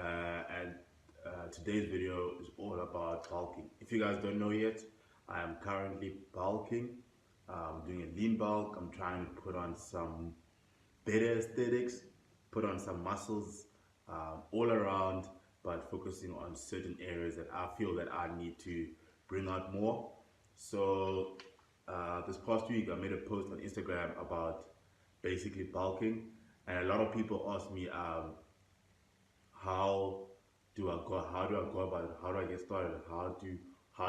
and today's video is all about bulking. If you guys don't know yet, I am currently bulking. I'm doing a lean bulk. I'm trying to put on some better aesthetics, put on some muscles all around, but focusing on certain areas that I feel that I need to bring out more. So this past week I made a post on Instagram about basically bulking, and a lot of people ask me how how do I go about it? How do I get started? How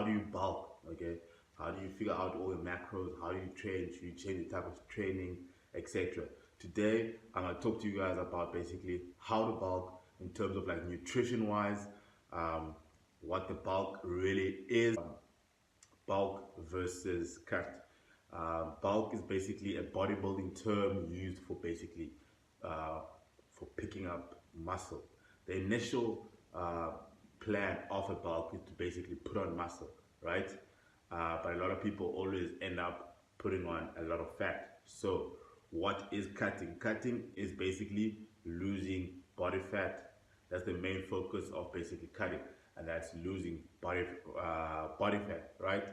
do you bulk? Okay, how do you figure out all the macros? How do you train? Should you change the type of training, etc. Today I'm gonna talk to you guys about basically how to bulk in terms of like nutrition wise, what the bulk really is, bulk versus cut. Bulk is basically a bodybuilding term used for basically for picking up muscle. The initial plan of a bulk is to basically put on muscle, right? But a lot of people always end up putting on a lot of fat. So what is cutting? Cutting is basically losing body fat. That's the main focus of basically cutting, and that's losing body fat, right?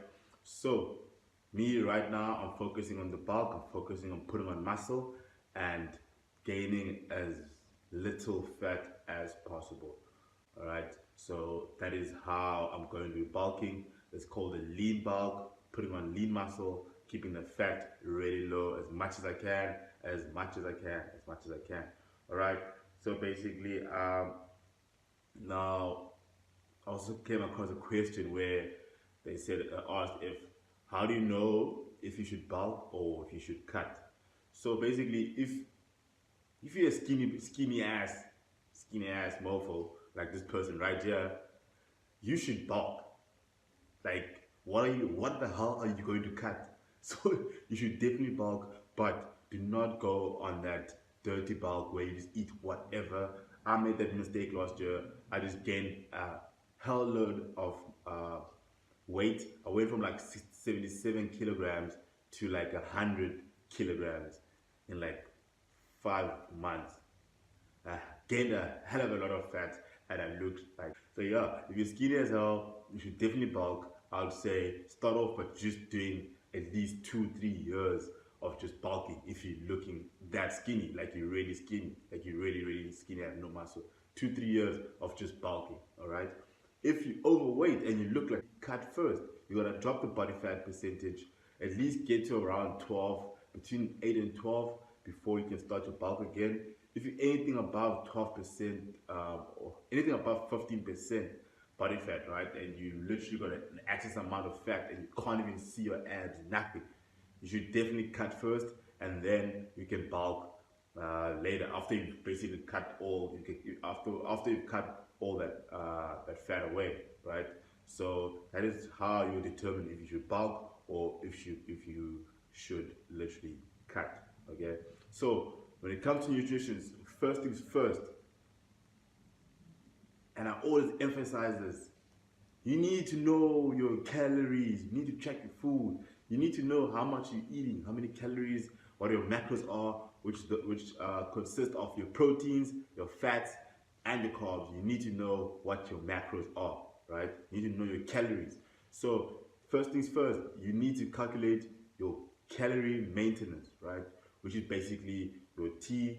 So me right now, I'm focusing on the bulk. I'm focusing on putting on muscle and gaining as little fat as possible. All right. So that is how I'm going to be bulking. It's called a lean bulk. Putting on lean muscle, keeping the fat really low as much as I can, as much as I can, as much as I can. All right. So basically, now I also came across a question where they said asked if how do you know if you should bulk or if you should cut? So basically, if you're a skinny ass mofo like this person right here, you should bulk. Like, what the hell are you going to cut? So you should definitely bulk, but do not go on that dirty bulk where you just eat whatever. I made that mistake last year. I just gained a hell load of weight. I went from like 77 kilograms to like 100 kilograms in like 5 months. I gained a hell of a lot of fat and I looked like, so yeah, if you're skinny as hell, you should definitely bulk. I would say start off by just doing at least 2-3 years of just bulking. If you're looking that skinny, like you're really skinny, like you're really skinny and no muscle, 2-3 years of just bulking. All right. If you're overweight and you look like, cut first. You're gonna drop the body fat percentage, at least get to around 12, between 8 and 12 before you can start your bulk again. If you're anything above 12% or anything above 15% body fat, right, and you literally got an excess amount of fat and you can't even see your abs, nothing, you should definitely cut first, and then you can bulk later after you basically cut all. After you cut all that that fat away, right? So that is how you determine if you should bulk or if you should literally cut. Okay. So when it comes to nutrition, first things first, and I always emphasize this, you need to know your calories. You need to check your food. You need to know how much you're eating, how many calories, what your macros are, which consist of your proteins, your fats, and the carbs. You need to know what your macros are, right? You need to know your calories. So first things first, you need to calculate your calorie maintenance, right? Which is basically your TDEE,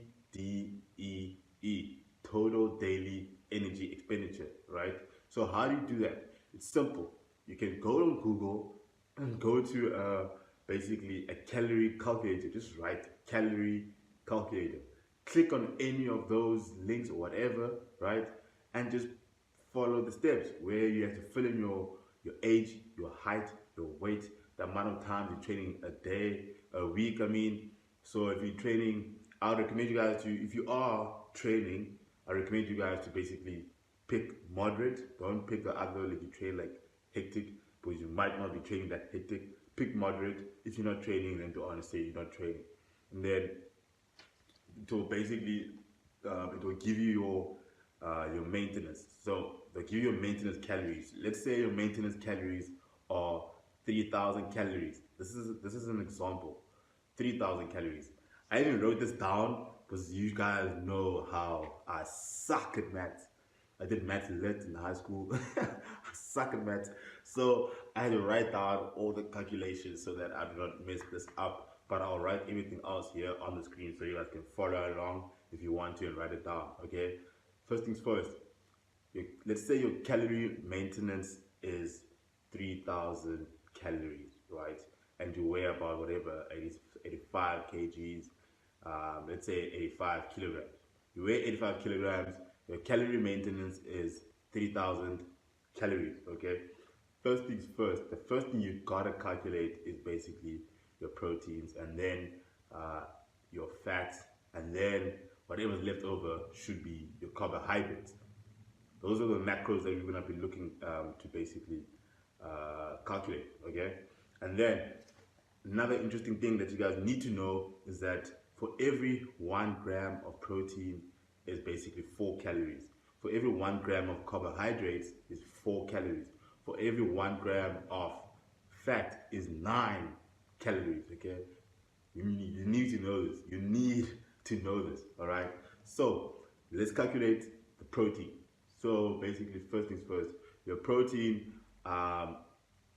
total daily energy expenditure, right? So how do you do that? It's simple. You can go on Google and go to basically a calorie calculator. Just write calorie calculator. Click on any of those links or whatever, right? And just follow the steps where you have to fill in your age, your height, your weight, the amount of time you're training a day, a week, I mean. So if you're training, I would recommend you guys to, if you are training, I recommend you guys to basically pick moderate. Don't pick the other, like you train like hectic, because you might not be training that hectic. Pick moderate. If you're not training, then to honestly you're not training. And then to basically it will give you your maintenance. So they'll give you your maintenance calories. Let's say your maintenance calories are 3,000 calories. This is an example. 3,000 calories. I even wrote this down because you guys know how I suck at maths. I did maths lit in high school. I suck at maths. So I had to write down all the calculations so that I do not mess this up. But I'll write everything else here on the screen so you guys can follow along if you want to and write it down. Okay. First things first. Let's say your calorie maintenance is 3,000 calories, right? And you weigh about whatever, 85 kgs, let's say 85 kilograms. You weigh 85 kilograms, your calorie maintenance is 3,000 calories, okay? First things first, the first thing you gotta calculate is basically your proteins, and then your fats, and then whatever's left over should be your carbohydrates. Those are the macros that we're going to be looking to basically calculate, okay? And then another interesting thing that you guys need to know is that for every 1 gram of protein is basically 4 calories. For every 1 gram of carbohydrates is 4 calories. For every 1 gram of fat is 9 calories, okay? You need to know this. You need to know this, all right? So let's calculate the protein. So basically, first things first, your protein are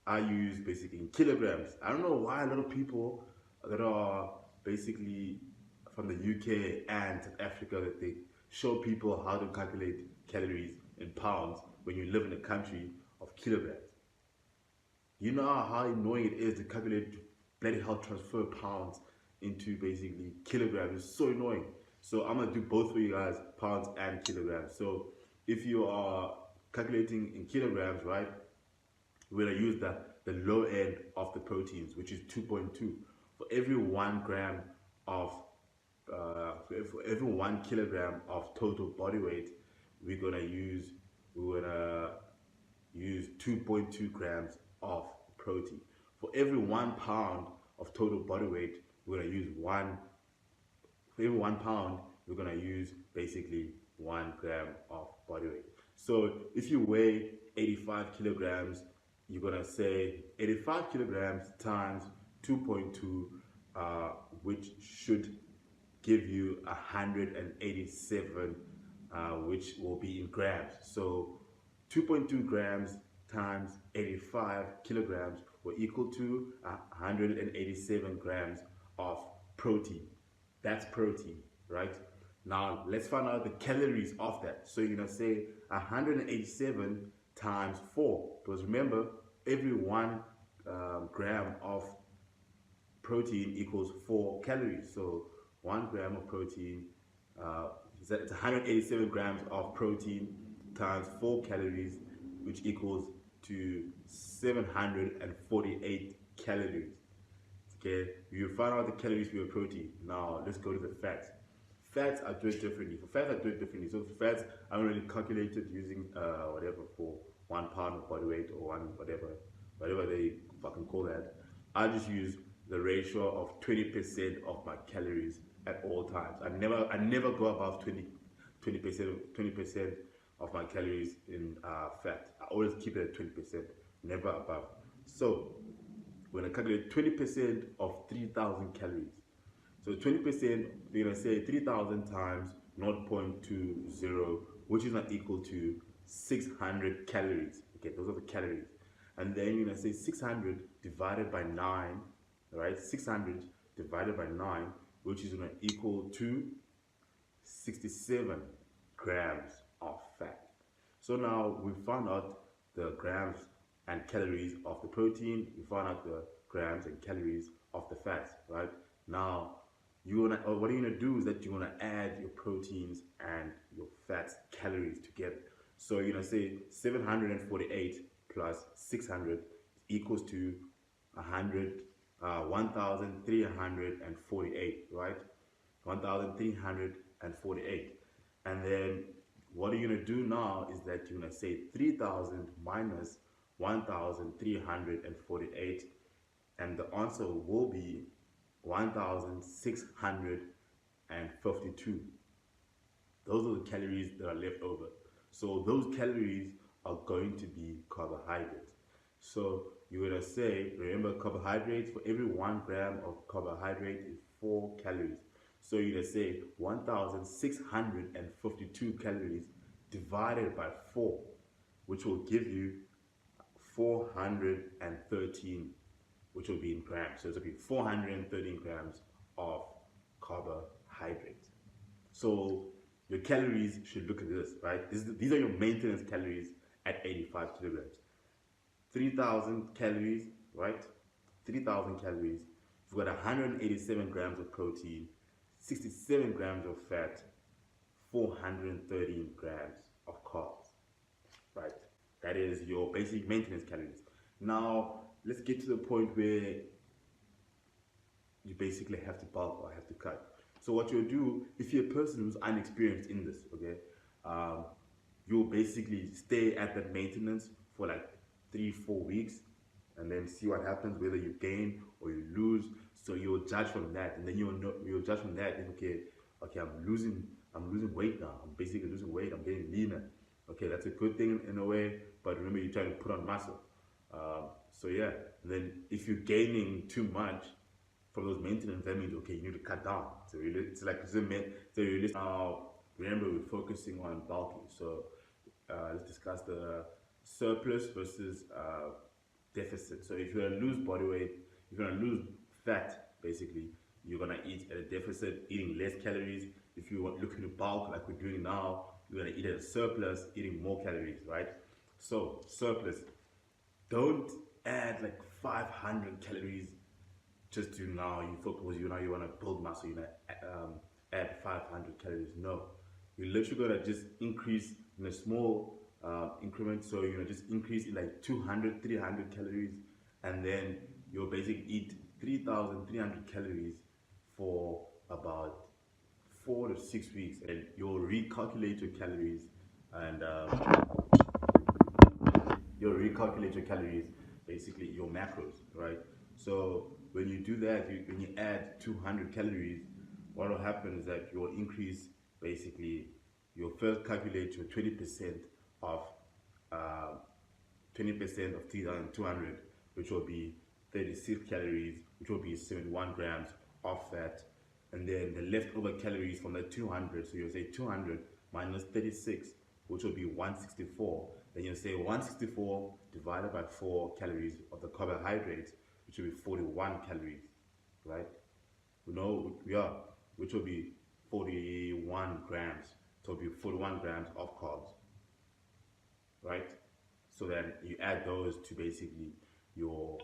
used basically in kilograms. I don't know why a lot of people that are basically from the UK and South Africa, that they show people how to calculate calories in pounds when you live in a country of kilograms. You know how annoying it is to calculate, bloody hell, transfer pounds into basically kilograms. It's so annoying. So I'm gonna do both for you guys, pounds and kilograms. So if you are calculating in kilograms, right, we're gonna use the low end of the proteins, which is 2.2. For every 1 gram of for every 1 kilogram of total body weight, we're gonna use 2.2 grams of protein. For every 1 pound of total body weight, we're gonna use for every 1 pound, we're gonna use basically 1 gram of body weight. So if you weigh 85 kilograms, you're gonna say 85 kilograms times 2.2, which should give you 187, which will be in grams. So 2.2 grams times 85 kilograms will equal to 187 grams of protein. That's protein, right? Now let's find out the calories of that. So you're gonna say 187 times 4, because remember, every 1 gram of protein equals 4 calories. So 1 gram of protein, it's 187 grams of protein times 4 calories, which equals to 748 calories. Okay, you find out the calories for your protein. Now let's go to the fats. Fats are doing differently. For fats, I do it differently. So for fats, I don't really calculate it using whatever for 1 pound of body weight or whatever they fucking call that. I just use the ratio of 20% of my calories at all times. I never go above 20% of my calories in fat. I always keep it at 20%, never above. So we're gonna calculate 20% of 3,000 calories. So 20%, we're gonna say 3,000 times 0.20, which is not equal to 600 calories. Okay, those are the calories. And then you're gonna say 600 divided by 9, right? 600 divided by 9, which is gonna equal to 67 grams of fat. So now we found out the grams and calories of the protein, we found out the grams and calories of the fats, right? Now, what you're gonna do is that you're gonna add your proteins and your fats calories together. So you're gonna say 748 plus 600 equals to 1,348, right? 1,348. And then what you're gonna do now is that you're gonna say 3,000 minus 1,348, and the answer will be 1,652. Those are the calories that are left over. So those calories are going to be carbohydrates. So you're gonna say, remember, carbohydrates, for every 1 gram of carbohydrate is 4 calories. So you're gonna say 1,652 calories divided by 4, which will give you 413, which will be in grams. So it will be 413 grams of carbohydrates. So your calories should look at this, right? These are your maintenance calories at 85 kilograms. 3,000 calories, right? 3,000 calories. You've got 187 grams of protein, 67 grams of fat, 413 grams of carbs, right? That is your basic maintenance calories. Now, let's get to the point where you basically have to bulk or have to cut. So what you'll do, if you're a person who's unexperienced in this, okay, you'll basically stay at that maintenance for like 3-4 weeks, and then see what happens, whether you gain or you lose. So you'll judge from that, and then you'll judge from that. And okay, I'm losing weight now. I'm basically losing weight. I'm getting leaner. Okay, that's a good thing in a way, but remember, you're trying to put on muscle. So yeah, and then if you're gaining too much from those maintenance, that means okay, you need to cut down. So it's realistic. Now remember, we're focusing on bulking. So let's discuss the surplus versus deficit. So if you're gonna lose body weight, if you're gonna lose fat, basically you're gonna eat at a deficit, eating less calories. If you want looking to bulk like we're doing now, you're gonna eat at a surplus, eating more calories, right? So surplus, don't add like 500 calories just to now you focus, you want to build muscle, add 500 calories. No, you're literally gonna just increase in a small increment. So you're gonna just increase in like 200, 300 calories, and then you'll basically eat 3,300 calories for about 4 to 6 weeks, and you'll recalculate your calories, and basically your macros, right? So when you do that, when you add 200 calories, what will happen is that you'll increase, basically, you'll first calculate your 20% of 3,200, which will be 36 calories, which will be 71 grams of fat, and then the leftover calories from the 200, so you'll say 200 minus 36, which will be 164. Then you'll say 164 divided by 4 calories of the carbohydrates, which will be 41 calories, right? Which will be 41 grams. So it'll be 41 grams of carbs, right? So then you add those to basically your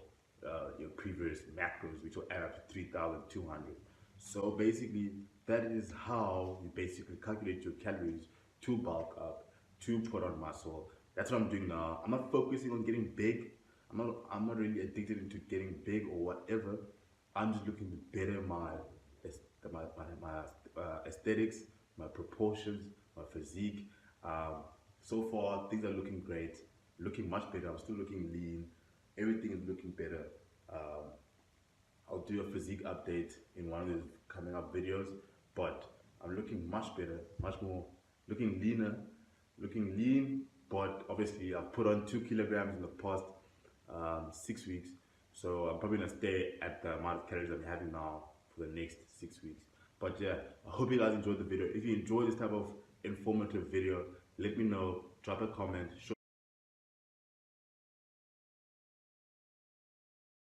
previous macros, which will add up to 3,200. So basically, that is how you basically calculate your calories to bulk up, to put on muscle. That's what I'm doing now. I'm not focusing on getting big. I'm not really addicted into getting big or whatever. I'm just looking to better my aesthetics, my proportions, my physique. So far, things are looking great, looking much better. I'm still looking lean. Everything is looking better. I'll do a physique update in one of the coming up videos, but I'm looking much better, much more, looking leaner, looking lean, but obviously I've put on 2 kilograms in the past 6 weeks, so I'm probably gonna stay at the amount of calories I'm having now for the next 6 weeks. But yeah, I hope you guys enjoyed the video. If you enjoyed this type of informative video, let me know, drop a comment,